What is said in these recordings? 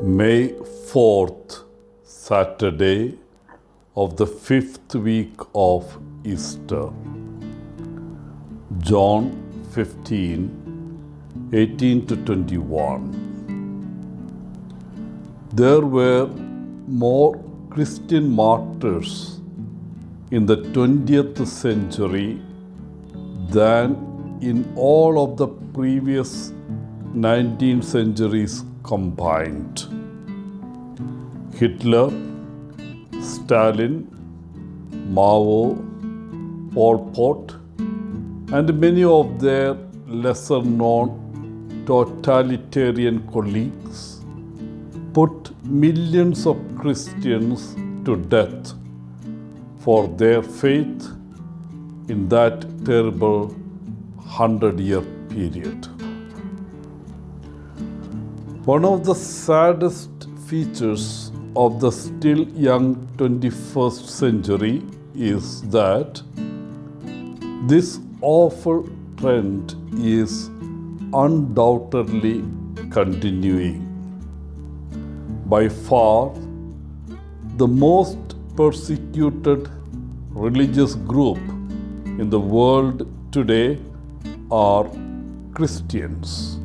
May 4th, Saturday of the 5th week of Easter. John 15, 18 to 21. There were more Christian martyrs in the 20th century than in all of the previous 19 centuries combined. Hitler, Stalin, Mao, Pol Pot, and many of their lesser-known totalitarian colleagues put millions of Christians to death for their faith in that terrible 100-year period. One of the saddest features of the still young 21st century is that this awful trend is undoubtedly continuing. By far, the most persecuted religious group in the world today are Christians,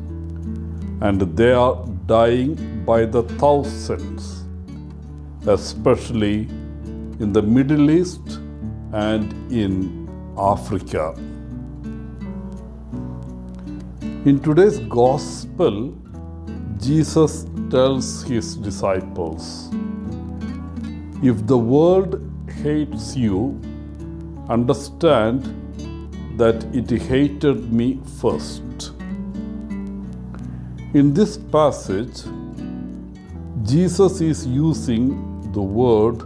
and they are dying by the thousands, especially in the Middle East and in Africa. In today's Gospel, Jesus tells his disciples, "If the world hates you, understand that it hated me first." In this passage, Jesus is using the word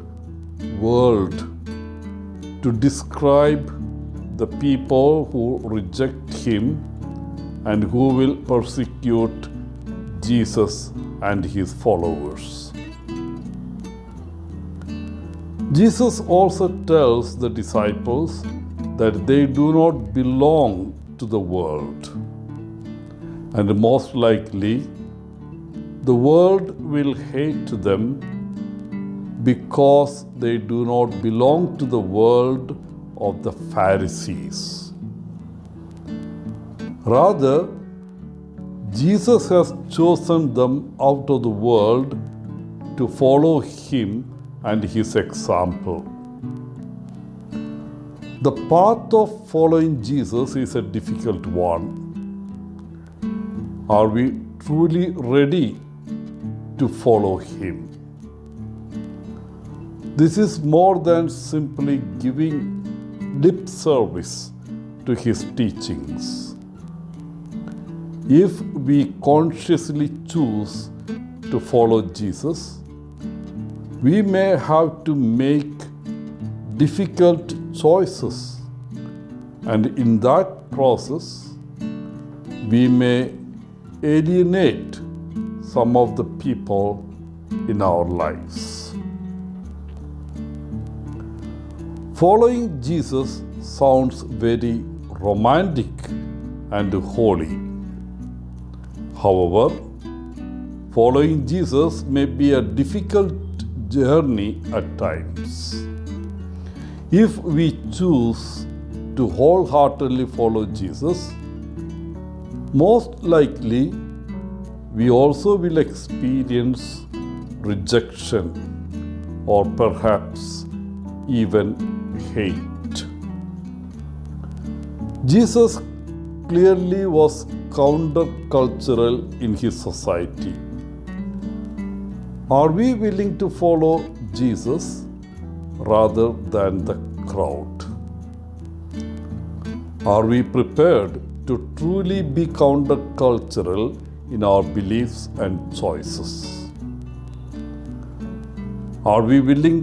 world to describe the people who reject him and who will persecute Jesus and his followers. Jesus also tells the disciples that they do not belong to the world. And most likely, the world will hate them because they do not belong to the world of the Pharisees. Rather, Jesus has chosen them out of the world to follow him and his example. The path of following Jesus is a difficult one. Are we truly ready to follow him? This is more than simply giving lip service to his teachings. If we consciously choose to follow Jesus, we may have to make difficult choices, and in that process, we may alienate some of the people in our lives. Following Jesus sounds very romantic and holy. However, following Jesus may be a difficult journey at times. If we choose to wholeheartedly follow Jesus, most likely we also will experience rejection or perhaps even hate. Jesus clearly was countercultural in his society. Are we willing to follow Jesus rather than the crowd? Are we prepared to truly be countercultural in our beliefs and choices? Are we willing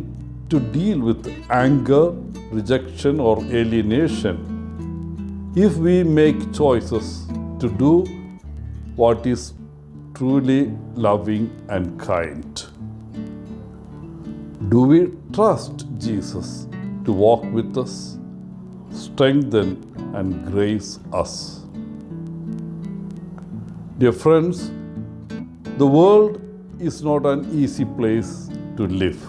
to deal with anger, rejection, or alienation if we make choices to do what is truly loving and kind? Do we trust Jesus to walk with us, strengthen and grace us? Dear friends, the world is not an easy place to live.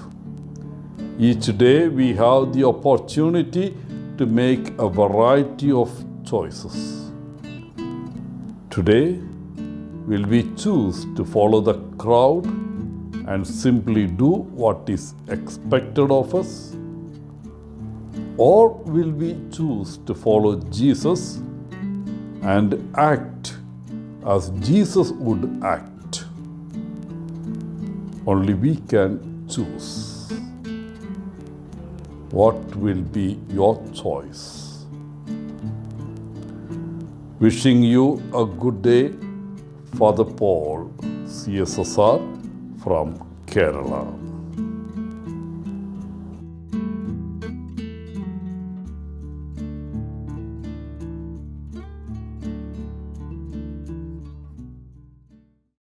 Each day we have the opportunity to make a variety of choices. Today, will we choose to follow the crowd and simply do what is expected of us? Or will we choose to follow Jesus and act as Jesus would act? Only we can choose. What will be your choice? Wishing you a good day, Father Paul, CSSR from Kerala.